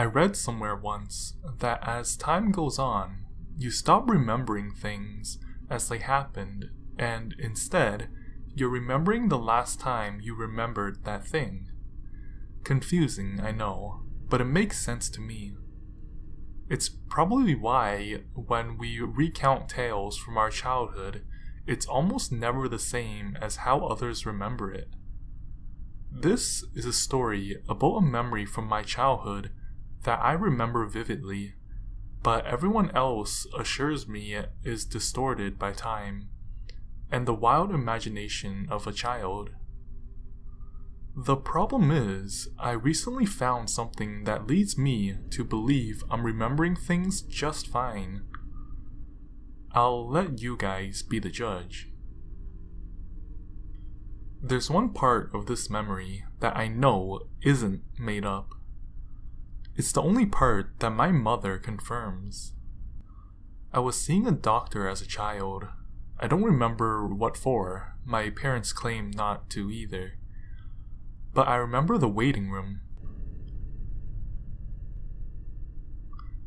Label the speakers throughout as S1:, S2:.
S1: I read somewhere once that as time goes on, you stop remembering things as they happened, and instead, you're remembering the last time you remembered that thing. Confusing, I know, but it makes sense to me. It's probably why, when we recount tales from our childhood, it's almost never the same as how others remember it. This is a story about a memory from my childhood that I remember vividly, but everyone else assures me it is distorted by time and the wild imagination of a child. The problem is, I recently found something that leads me to believe I'm remembering things just fine. I'll let you guys be the judge. There's one part of this memory that I know isn't made up. It's the only part that my mother confirms. I was seeing a doctor as a child. I don't remember what for, my parents claim not to either. But I remember the waiting room.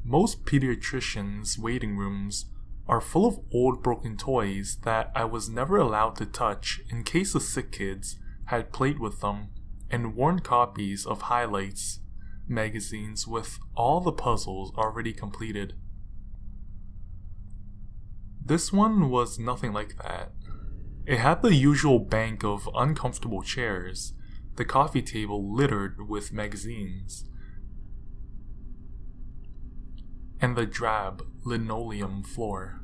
S1: Most pediatricians' waiting rooms are full of old broken toys that I was never allowed to touch in case the sick kids had played with them, and worn copies of highlights magazines with all the puzzles already completed. This one was nothing like that. It had the usual bank of uncomfortable chairs, the coffee table littered with magazines, and the drab linoleum floor.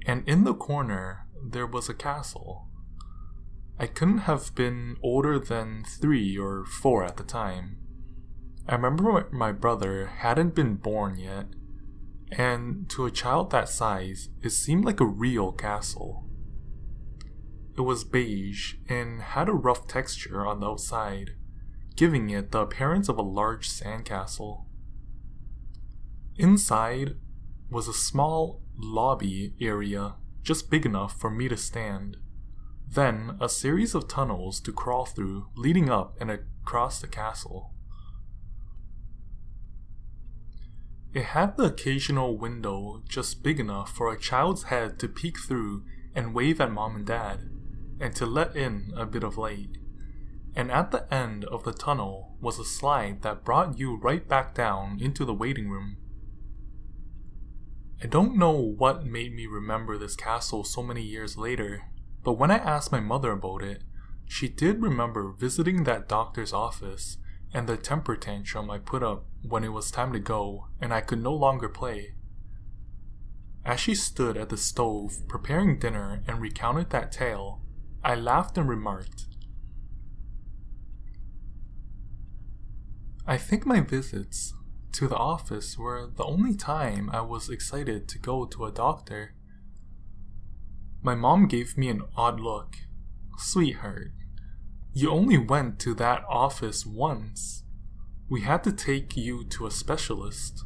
S1: And in the corner, there was a castle. I couldn't have been older than 3 or 4 at the time. I remember my brother hadn't been born yet, and to a child that size, it seemed like a real castle. It was beige and had a rough texture on the outside, giving it the appearance of a large sandcastle. Inside was a small lobby area just big enough for me to stand, then a series of tunnels to crawl through leading up and across the castle. It had the occasional window just big enough for a child's head to peek through and wave at mom and dad, and to let in a bit of light. And at the end of the tunnel was a slide that brought you right back down into the waiting room. I don't know what made me remember this castle so many years later, but when I asked my mother about it, she did remember visiting that doctor's office and the temper tantrum I put up when it was time to go and I could no longer play. As she stood at the stove preparing dinner and recounted that tale, I laughed and remarked, "I think my visits to the office were the only time I was excited to go to a doctor." My mom gave me an odd look. "Sweetheart, you only went to that office once. We had to take you to a specialist."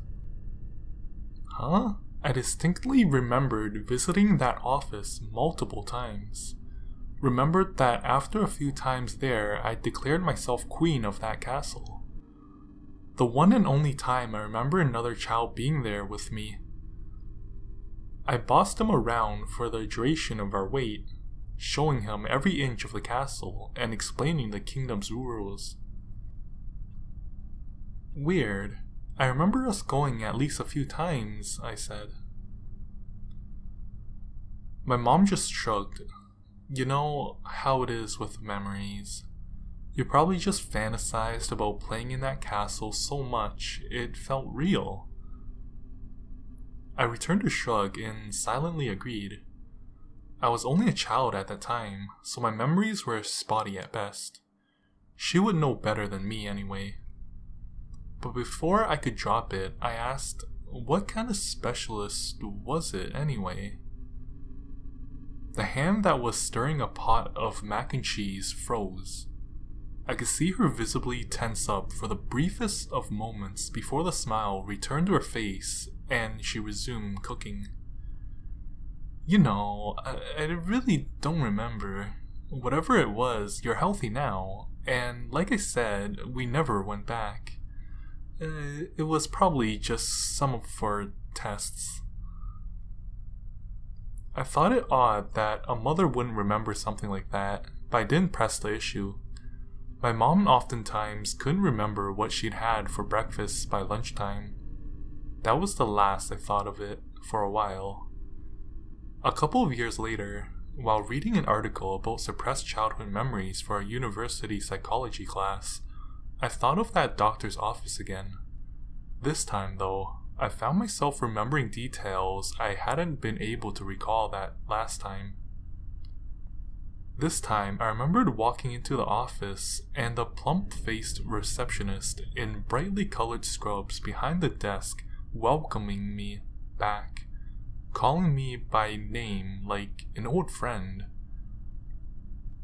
S1: Huh? I distinctly remembered visiting that office multiple times. Remembered that after a few times there, I declared myself queen of that castle. The one and only time I remember another child being there with me. I bossed him around for the duration of our wait, showing him every inch of the castle and explaining the kingdom's rules. "Weird. I remember us going at least a few times," I said. My mom just shrugged. "You know how it is with memories. You probably just fantasized about playing in that castle so much it felt real." I returned a shrug and silently agreed. I was only a child at that time, so my memories were spotty at best. She would know better than me anyway. But before I could drop it, I asked, what kind of specialist was it anyway? The hand that was stirring a pot of mac and cheese froze. I could see her visibly tense up for the briefest of moments before the smile returned to her face and she resumed cooking. "You know, I really don't remember. Whatever it was, you're healthy now, and like I said, we never went back. It was probably just some of our tests. I thought it odd that a mother wouldn't remember something like that, but I didn't press the issue. My mom oftentimes couldn't remember what she'd had for breakfast by lunchtime. That was the last I thought of it for a while. A couple of years later, while reading an article about suppressed childhood memories for a university psychology class, I thought of that doctor's office again. This time, though, I found myself remembering details I hadn't been able to recall that last time. This time, I remembered walking into the office and the plump-faced receptionist in brightly colored scrubs behind the desk welcoming me back, calling me by name like an old friend.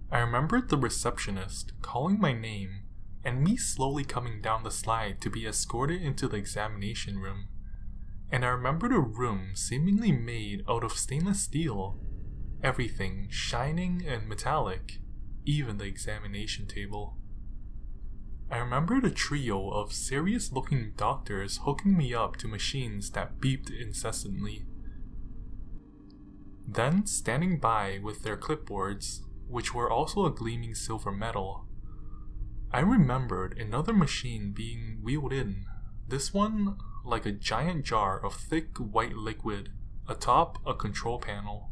S1: I remembered the receptionist calling my name and me slowly coming down the slide to be escorted into the examination room. And I remembered a room seemingly made out of stainless steel, everything shining and metallic, even the examination table. I remembered a trio of serious-looking doctors hooking me up to machines that beeped incessantly. Then standing by with their clipboards, which were also a gleaming silver metal. I remembered another machine being wheeled in, this one like a giant jar of thick white liquid atop a control panel.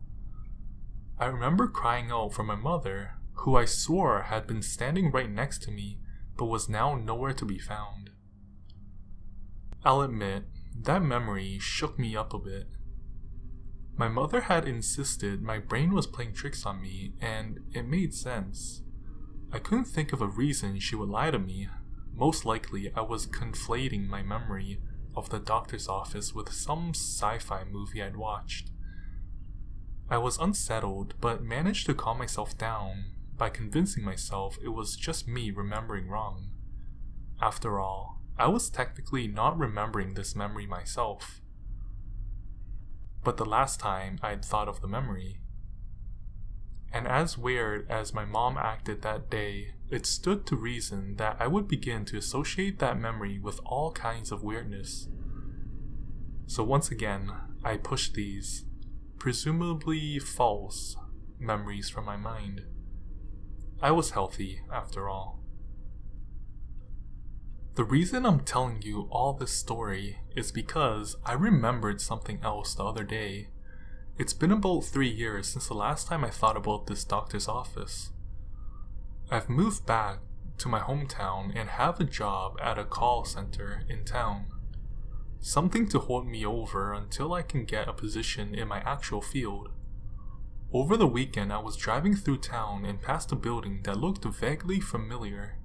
S1: I remember crying out for my mother, who I swore had been standing right next to me but was now nowhere to be found. I'll admit, that memory shook me up a bit. My mother had insisted my brain was playing tricks on me, and it made sense. I couldn't think of a reason she would lie to me. Most likely I was conflating my memory of the doctor's office with some sci-fi movie I'd watched. I was unsettled, but managed to calm myself down by convincing myself it was just me remembering wrong. After all, I was technically not remembering this memory myself. But the last time I'd thought of the memory. And as weird as my mom acted that day, it stood to reason that I would begin to associate that memory with all kinds of weirdness. So once again, I pushed these, presumably false, memories from my mind. I was healthy, after all. The reason I'm telling you all this story is because I remembered something else the other day. It's been about 3 years since the last time I thought about this doctor's office. I've moved back to my hometown and have a job at a call center in town. Something to hold me over until I can get a position in my actual field. Over the weekend, I was driving through town and passed a building that looked vaguely familiar.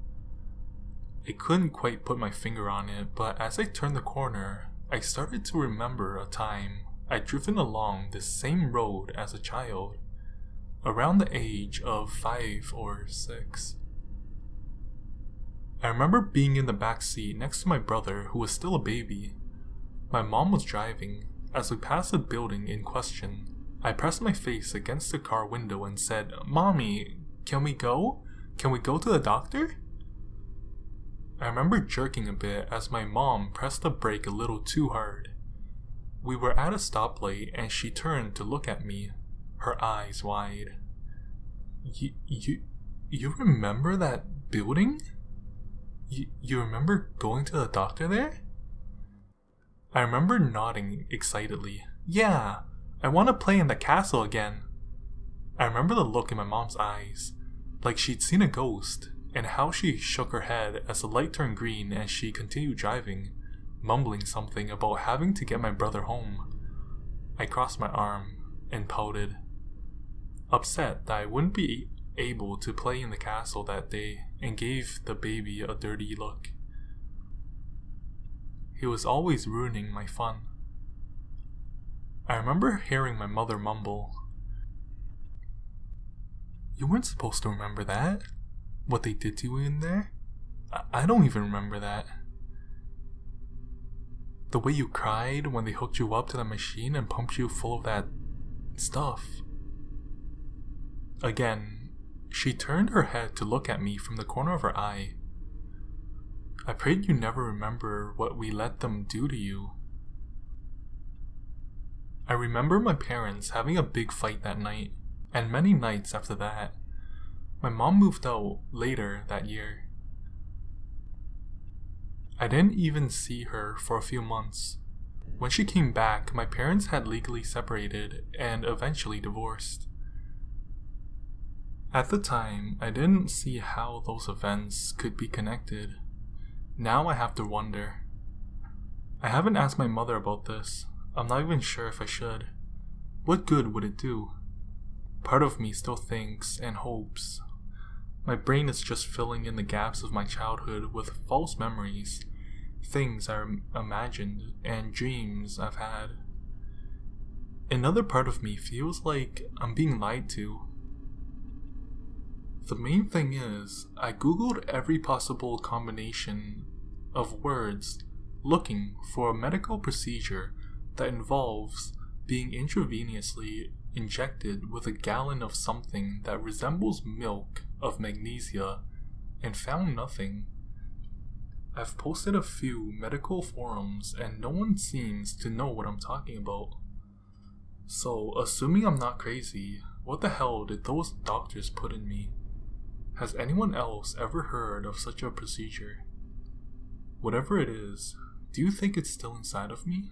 S1: I couldn't quite put my finger on it, but as I turned the corner, I started to remember a time I'd driven along this same road as a child, around the age of 5 or 6. I remember being in the back seat next to my brother, who was still a baby. My mom was driving. As we passed the building in question, I pressed my face against the car window and said, "Mommy, can we go? Can we go to the doctor?" I remember jerking a bit as my mom pressed the brake a little too hard. We were at a stoplight and she turned to look at me, her eyes wide. You remember that building? You remember going to the doctor there?" I remember nodding excitedly. "Yeah, I want to play in the castle again." I remember the look in my mom's eyes, like she'd seen a ghost, and how she shook her head as the light turned green and she continued driving, mumbling something about having to get my brother home. I crossed my arm and pouted, upset that I wouldn't be able to play in the castle that day, and gave the baby a dirty look. He was always ruining my fun. I remember hearing my mother mumble, "You weren't supposed to remember that. What they did to you in there? I don't even remember that. The way you cried when they hooked you up to the machine and pumped you full of that stuff." Again, she turned her head to look at me from the corner of her eye. I prayed you never remember what we let them do to you. I remember my parents having a big fight that night, and many nights after that. My mom moved out later that year. I didn't even see her for a few months. When she came back, my parents had legally separated and eventually divorced. At the time, I didn't see how those events could be connected. Now I have to wonder. I haven't asked my mother about this. I'm not even sure if I should. What good would it do? Part of me still thinks and hopes. My brain is just filling in the gaps of my childhood with false memories, things I imagined, and dreams I've had. Another part of me feels like I'm being lied to. The main thing is, I googled every possible combination of words looking for a medical procedure that involves being intravenously injected with a gallon of something that resembles milk of magnesia, and found nothing. I've posted a few medical forums and no one seems to know what I'm talking about. So, assuming I'm not crazy, what the hell did those doctors put in me? Has anyone else ever heard of such a procedure? Whatever it is, do you think it's still inside of me?